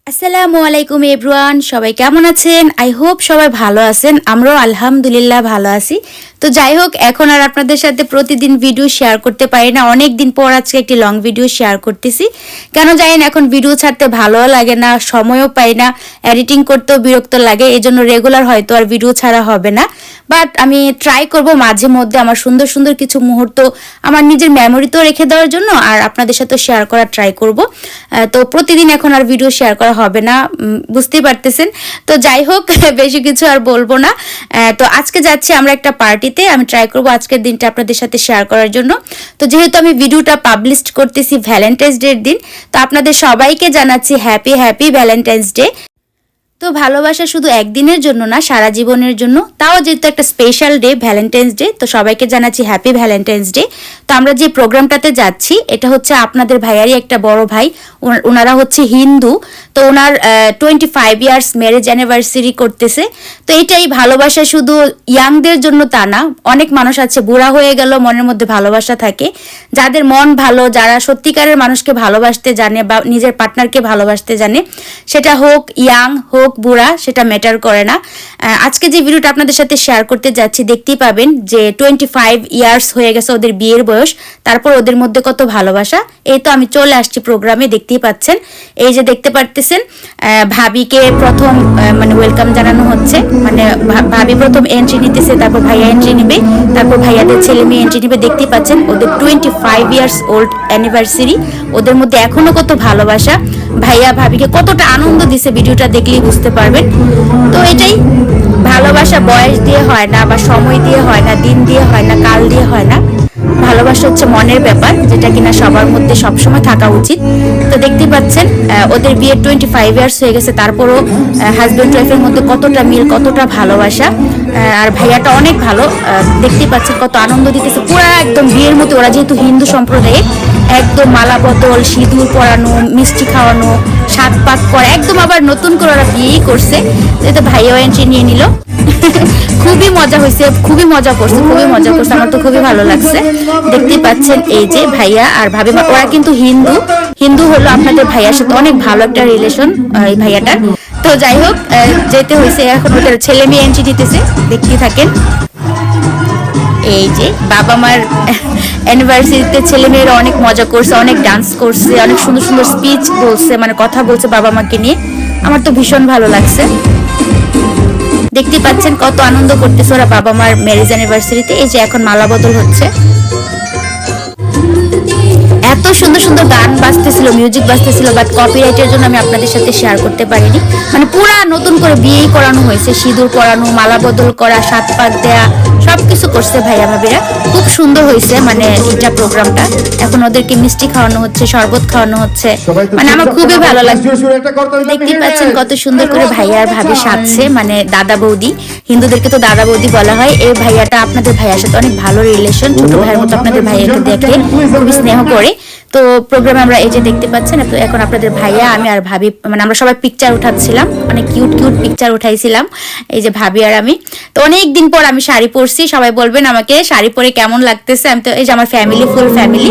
আসসালামু আলাইকুম এভরিওয়ান, সবাই কেমন আছেন? আই হোপ সবাই ভালো আছেন। আমরাও আলহামদুলিল্লাহ ভালো আছি। তো যাই হোক, এখন আর আপনাদের সাথে প্রতিদিন ভিডিও শেয়ার করতে পারি না। অনেক দিন পর আজকে একটি লং ভিডিও শেয়ার করতেছি। কেন জানি না, এখন ভিডিও ছাড়তে ভালোও লাগে না, সময়ও পাই না, এডিটিং করতেও বিরক্ত লাগে। এই জন্য রেগুলার হয়তো আর ভিডিও ছাড়া হবে না, বাট আমি ট্রাই করব মাঝে মধ্যে আমার সুন্দর সুন্দর কিছু মুহূর্ত আমার নিজের মেমোরিতেও রেখে দেওয়ার জন্য, আর আপনাদের সাথে শেয়ার করার ট্রাই করব। তো প্রতিদিন এখন আর ভিডিও শেয়ার করা হবে না, বুঝতেই পারতেছেন। তো যাই হোক, বেশি কিছু আর বলবো না। তো আজকে যাচ্ছি আমরা একটা পার্টিতে। আমি ট্রাই করবো আজকের দিনটা আপনাদের সাথে শেয়ার করার জন্য। তো যেহেতু আমি ভিডিওটা পাবলিশ করতেছি ভ্যালেন্টাইন্স ডের দিন, তো আপনাদের সবাইকে জানাচ্ছি হ্যাপি হ্যাপি ভ্যালেন্টাইন্স ডে। তো ভালোবাসা শুধু একদিনের জন্য না, সারা জীবনের জন্য। তাও যেহেতু একটা স্পেশাল ডে, ভ্যালেন্টাইন্স ডে, তো সবাইকে জানাচ্ছি হ্যাপি ভ্যালেন্টাইন্স ডে। তো আমরা যে প্রোগ্রামটাতে যাচ্ছি, এটা হচ্ছে আপনাদের ভাইয়ারই একটা বড় ভাই, ওনারা হচ্ছে হিন্দু। তো ওনার 25 ইয়ার্স ম্যারেজ অ্যানিভার্সারি করতেছে। তো এটাই ভালোবাসা শুধু ইয়াংদের জন্য তা না, অনেক মানুষ আছে বুড়া হয়ে গেল মনের মধ্যে ভালোবাসা থাকে, যাদের মন ভালো, যারা সত্যিকারের মানুষকে ভালোবাসতে জানে বা নিজের পার্টনারকে ভালোবাসতে জানে, সেটা হোক ইয়াং হোক বুড়া, সেটা ম্যাটার করে না। আজকে যে ভিডিওটা আপনাদের সাথে শেয়ার করতে যাচ্ছি, দেখতেই পাবেন যে 25 ইয়ার্স হয়ে গেছে ওদের বিয়ের বয়স, তারপর ওদের মধ্যে কত ভালোবাসা। এই তো আমি চলে আসছি প্রোগ্রামে, দেখতেই পাচ্ছেন। এই যে দেখতে পারতেছেন, ভাবিকে প্রথম মানে ওয়েলকাম জানানো হচ্ছে, মানে ভাবি প্রথম এন্ট্রি নিতেছে, তারপর ভাইয়া এন্ট্রি নিবে, তারপর ভাইয়াদের ছেলে মেয়ে এন্ট্রি নিবে। দেখতেই পাচ্ছেন ওদের 25 ইয়ার্স ওল্ড অ্যানিভার্সারি, ওদের মধ্যে এখনো কত ভালোবাসা। ভাইয়া ভাবিকে কতটা আনন্দ দিছে, ভিডিওটা দেখলেই বুঝতে পারবেন। তো এটাই ভালোবাসা, বয়স দিয়ে হয় না, বা সময় দিয়ে হয় না, দিন দিয়ে হয় না, কাল দিয়ে হয় না। ভালোবাসা হচ্ছে মনের ব্যাপার, যেটা কিনা সবার মধ্যে সবসময় থাকা উচিত। তো দেখতে পাচ্ছেন ওদের বিয়ের 25 ইয়ার্স হয়ে গেছে, তারপরও হাজব্যান্ড ওয়াইফের মধ্যে কতটা মিল, কতটা ভালোবাসা। আর ভাইয়াটা অনেক ভালো, দেখতে পাচ্ছেন কত আনন্দ দিতেছে, পুরো একদম বিয়ের মতো। ওরা যেহেতু হিন্দু সম্প্রদায়ে, একদম মালা বদল, সিঁদুর পরানো, মিষ্টি খাওয়ানো, সাত পাক করা, একদম আবার নতুন করে ওরা বিয়েই করছে। যেহেতু ভাইয়াও এন্ট্রি নিয়ে নিল। খুবই মজা হয়েছে, খুবই মজা করছে, খুবই মজা করছে, আমার তো খুবই ভালো লাগছে। দেখতে পাচ্ছেন এই যে ভাইয়া আর ভাবি, ওরা কিন্তু হিন্দু। হিন্দু হলো আপনাদের ভাইয়ার সাথে অনেক ভালো একটা রিলেশন এই ভাইয়াটার। তো যাই হোক, যেতে হয়েছে, এখন ওদের ছেলে মেয়ে এন্ট্রি দিতেছে, দেখতে থাকেন। এই যে বাবা মার অ্যানিভার্সারিতে ছেলে মেয়েরা অনেক মজা করছে, অনেক ডান্স করছে, অনেক সুন্দর সুন্দর স্পিচ বলছে, মানে কথা বলছে বাবা মাকে নিয়ে। আমার তো ভীষণ ভালো লাগছে। দেখতে পাচ্ছেন কত আনন্দ করতেছে ওরা বাবা মার ম্যারেজ অ্যানিভার্সারিতে। এই যে এখন মালা বদল হচ্ছে, এত সুন্দর সুন্দর গান বাজতেছিল, মিউজিক বাজতেছিল, বাট কপিরাইটের জন্য আমি আপনাদের সাথে শেয়ার করতে পারিনি। মানে পুরা নতুন করে বিয়েই করানো হয়েছে, সিঁদুর পরানো, মালা বদল করা, সাত পাক দেয়া, সবকিছু করছে ভাইয়া ভাবিরা। খুব সুন্দর হয়েছে মানে এটা প্রোগ্রামটা। এখন ওদেরকে মিষ্টি খাওয়ানো হচ্ছে, শরবত খাওয়ানো হচ্ছে, মানে আমার খুবই ভালো লাগছে। দেখতে পাচ্ছেন কত সুন্দর করে ভাইয়া আর ভাবি সাজছে, মানে দাদা বৌদি, হিন্দুদেরকে তো দাদা বৌদি বলা হয়। এই ভাইয়াটা আপনাদের ভাইয়ার সাথে অনেক ভালো রিলেশন, ছোট ভাইয়ের মতো আপনাদের ভাইয়াকে দেখে খুবই স্নেহ করে। তো প্রোগ্রামে আমরা এই যে দেখতে পাচ্ছেন, তো এখন আপনাদের ভাইয়া, আমি আর ভাবি, মানে আমরা সবাই পিকচার উঠাচ্ছিলাম, অনেক কিউট কিউট পিকচার উঠাইছিলাম, এই যে ভাবি আর আমি। তো অনেক দিন পর আমি শাড়ি পরছি, সবাই বলবেন আমাকে শাড়ি পরে কেমন লাগতেছে। আমি তো এই যে আমার ফ্যামিলি, ফুল ফ্যামিলি,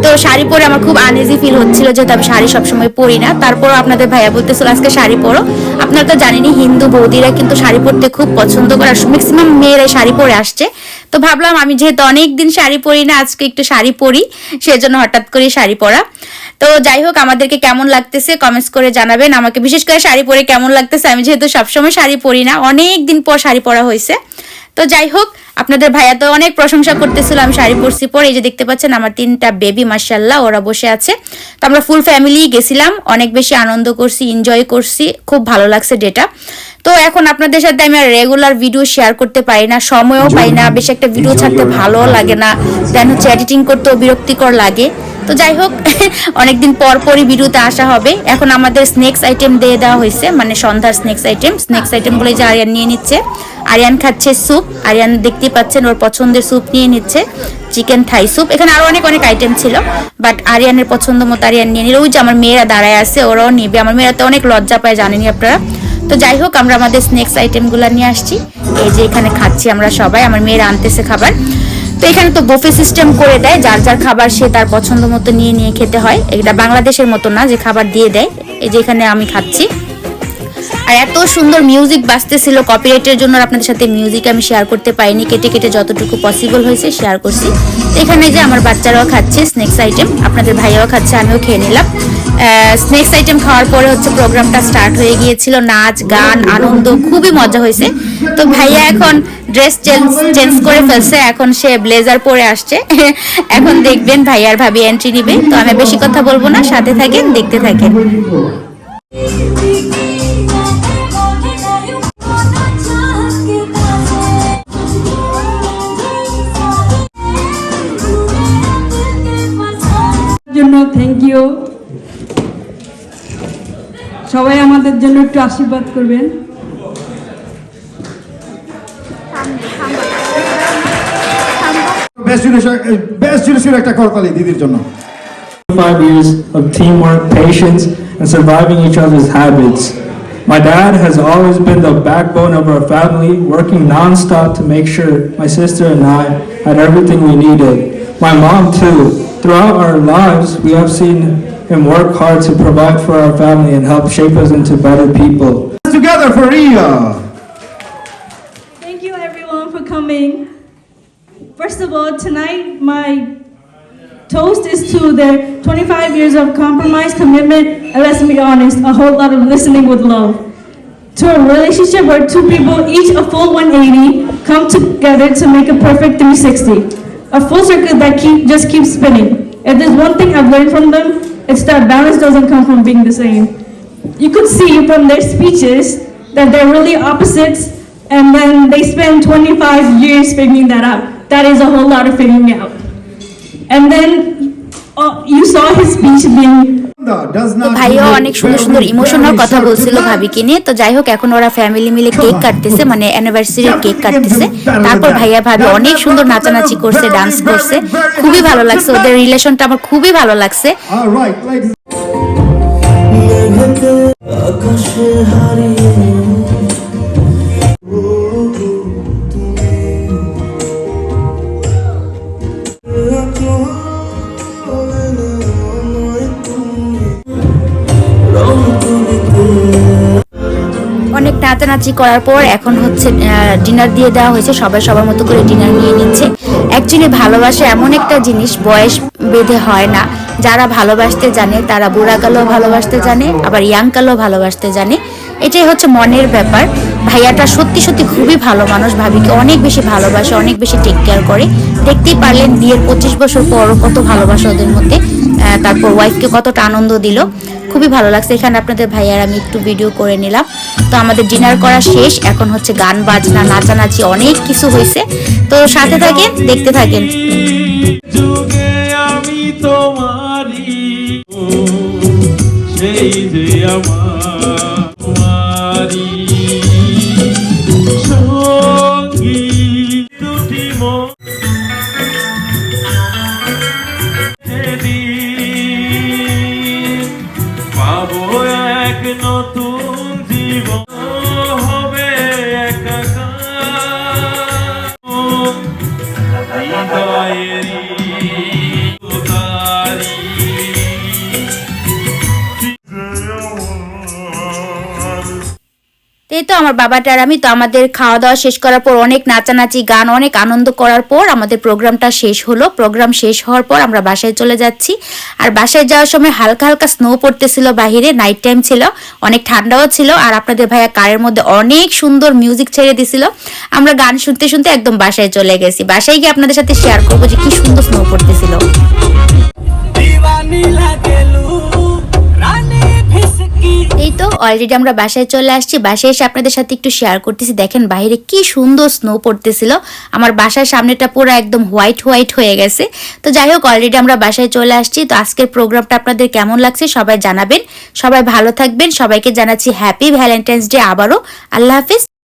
তো শাড়ি পরে আমার খুব আনইজি ফিল হচ্ছিল, যেহেতু আমি শাড়ি সবসময় পরি না। তারপরও আপনাদের ভাইয়া বলতেছিল আজকে শাড়ি পরো। আপনারা তো জানেনই হিন্দু বৌদিরা কিন্তু শাড়ি পরতে খুব পছন্দ করে, ম্যাক্সিমাম মেয়েরা শাড়ি পরে আসছে। তো ভাবলাম আমি যেহেতু অনেক দিন শাড়ি পরি না, আজকে একটু শাড়ি পরি, সেজন্য হঠাৎ করে শাড়ি পরা। তো যাই হোক, আমাদেরকে কেমন লাগতেছে কমেন্টস করে জানাবেন আমাকে, বিশেষ করে শাড়ি পরে কেমন লাগতেছে। আমি যেহেতু সবসময় শাড়ি পরি না, অনেক দিন পর শাড়ি পরা হয়েছে। তো যাই হোক, আপনাদের ভাইয়া তো অনেক প্রশংসা করতেছিল আমি শাড়ি পরছি পরে। এই যে দেখতে পাচ্ছেন আমার 3টা বেবি, মাশাআল্লাহ, ওরা বসে আছে। তো আমরা ফুল ফ্যামিলি গেছিলাম, অনেক বেশি আনন্দ করছি, এনজয় করছি, খুব ভালো লাগছে ডেটা। তো এখন আপনাদের সাথে আমি আর রেগুলার ভিডিও শেয়ার করতে পারি না, সময়ও পাই না, বেশি একটা ভিডিও ছাড়তে ভালো লাগে না, দেন হচ্ছে এডিটিং করতেও বিরক্তিকর লাগে। তো যাই হোক অনেকদিন পর পরই ভিডিওতে আসা হবে। এখন আমাদের স্ন্যাক্স আইটেম দিয়ে দেওয়া হয়েছে, মানে সন্ধ্যার স্ন্যাক্স আইটেমগুলো যে আরিয়ান নিয়ে নিচ্ছে। আরিয়ান খাচ্ছে স্যুপ, আরিয়ান দেখতেই পাচ্ছেন ওর পছন্দের স্যুপ নিয়ে নিচ্ছে, চিকেন থাই স্যুপ। এখানে আরো অনেক আইটেম ছিল, বাট আরিয়ানের পছন্দ মতো আরিয়ান নিয়ে নিল। ওই যে আমার মেয়েরা দাঁড়ায় আছে, ওরাও নিবে। আমার মেয়েরা তো অনেক লজ্জা পায়, জানেনি আপনারা। তো যাই হোক আমরা আমাদের স্ন্যাক্স আইটেমগুলো নিয়ে আসছি। এই যে এখানে খাচ্ছি আমরা সবাই, আমার মেয়েরা আনতেছে খাবার। তো এখানে তো বুফে সিস্টেম করে দেয়, যার যার খাবার সে তার পছন্দ মতো নিয়ে নিয়ে খেতে হয়। এটা বাংলাদেশের মতো না যে খাবার দিয়ে দেয়। এই যে এখানে আমি খাচ্ছি, আর এত সুন্দর মিউজিক বাজতেছিল, কপিরাইটের জন্য আপনাদের সাথে মিউজিক আমি শেয়ার করতে পারিনি, কেটে কেটে যতটুকু পসিবল হয়েছে শেয়ার করছি। এখানে যে আমার বাচ্চারাও খাচ্ছে স্ন্যাক্স আইটেম, আপনাদের ভাইয়াও খাচ্ছে, আমিও খেয়ে নিলাম। স্ন্যাক্স আইটেম খাওয়ার পরে হচ্ছে প্রোগ্রামটা স্টার্ট হয়ে গিয়েছিল, নাচ গান আনন্দ, খুবই মজা হয়েছে। তো ভাইয়া এখন ড্রেস চেঞ্জ করে ফেলছে, এখন সে ব্লেজার পরে আসছে। এখন দেখবেন ভাইয়ার ভাবি এন্ট্রি নিবে। তো আমি বেশি কথা বলবো না, সাথে থাকেন, দেখতে থাকেন। জন্য থ্যাংক ইউ। সবাই আমাদের জন্য একটু আশীর্বাদ করবেন। বেস্ট জিনিসের একটা করতালি দিদির জন্য। 5 years of teamwork, patience, and surviving each other's habits. My dad has always been the backbone of our family, working non-stop to make sure my sister and I had everything we needed. My mom too. Throughout our lives, we have seen him work hard to provide for our family and help shape us into better people. Together for Ria. Thank you everyone for coming. First of all, tonight my toast is to their 25 years of compromise, commitment, and let's be honest, a whole lot of listening with love. To a relationship where two people, each a full 180, come together to make a perfect 360. A full circle that just keeps spinning. If there's one thing I've learned from them, it's that balance doesn't come from being the same. You could see from their speeches that they're really opposites, and then they spend 25 years figuring that out. That is a whole lot of figuring out. And then you saw his speech being তো ভাইও অনেক সুন্দর সুন্দর emotional কথা বলছিল ভাবিকে নিয়ে। তো যাই হোক এখন ওরা ফ্যামিলি মিলে কেক কাটতেছে, মানে অ্যানিভার্সারির কেক কাটতেছে। তারপর ভাইয়া ভাবি অনেক সুন্দর নাচানাচি করছে, ডান্স করছে, খুবই ভালো লাগছে। ওদের রিলেশনটা আমার খুবই ভালো লাগছে। অনেক নাচানাচি করার পর এখন হচ্ছে ডিনার দিয়ে দেওয়া হয়েছে, সবাই সবার মতো করে ডিনার নিয়ে নিচ্ছে। অ্যাকচুয়ালি ভালোবাসা এমন একটা জিনিস বয়স বেঁধে হয় না। যারা ভালোবাসতে জানে তারা বুড়াকালেও ভালোবাসতে জানে, আবার ইয়াংকালেও ভালোবাসতে জানে। এটাই হচ্ছে মনের ব্যাপার। ভাইয়াটা সত্যি সত্যি খুবই ভালো মানুষ, ভাবিকে অনেক বেশি ভালোবাসে, অনেক বেশি টেক কেয়ার করে। দেখতেই পারলেন বিয়ের 25 বছর পরও কত ভালোবাসা ওদের মধ্যে। তারপর ওয়াইফকে কতটা আনন্দ দিল, খুবই ভালো লাগছে। এখানে আপনাদের ভাইয়ার আমি একটু ভিডিও করে নিলাম। তো আমাদের ডিনার করা শেষ, এখন হচ্ছে গান বাজনা নাচানাচি অনেক কিছু হয়েছে। তো সাথে থাকেন, দেখতে থাকেন। আমি তোমারি সেই যে আমারি সঙ্গী দুটি মন পাবো এক নতুন জীবন, হবে একাকার হৃদয়েরই এই তো আমার বাবাটা আর আমি তো আমাদের খাওয়া দাওয়া শেষ করার পর অনেক নাচানাচি গান অনেক আনন্দ করার পর আমাদের প্রোগ্রামটা শেষ হলো। প্রোগ্রাম শেষ হওয়ার পর আমরা বাসায় চলে যাচ্ছি। আর বাসায় যাওয়ার সময় হালকা হালকা স্নো পড়তেছিল বাহিরে, নাইট টাইম ছিল, অনেক ঠান্ডাও ছিল। আর আপনাদের ভাইয়া কারের মধ্যে অনেক সুন্দর মিউজিক ছেড়ে দিছিল। আমরা গান শুনতে শুনতে একদম বাসায় চলে গেছি। বাসায় গিয়ে আপনাদের সাথে শেয়ার করবো যে কি সুন্দর স্নো পড়তেছিল। এই তো অলরেডি আমরা বাসায় চলে আসছি। বাসায় এসে আপনাদের সাথে একটু শেয়ার করতেছি। দেখেন বাইরে কি সুন্দর স্নো পড়তেছিল। আমার বাসার সামনেটা পুরো একদম হোয়াইট হোয়াইট হয়ে গেছে। তো যাই হোক অলরেডি আমরা বাসায় চলে আসছি। তো আজকের প্রোগ্রামটা আপনাদের কেমন লাগছে সবাই জানাবেন। সবাই ভালো থাকবেন। সবাইকে জানাচ্ছি হ্যাপি ভ্যালেন্টাইন্স ডে আবারও। আল্লাহ হাফিজ।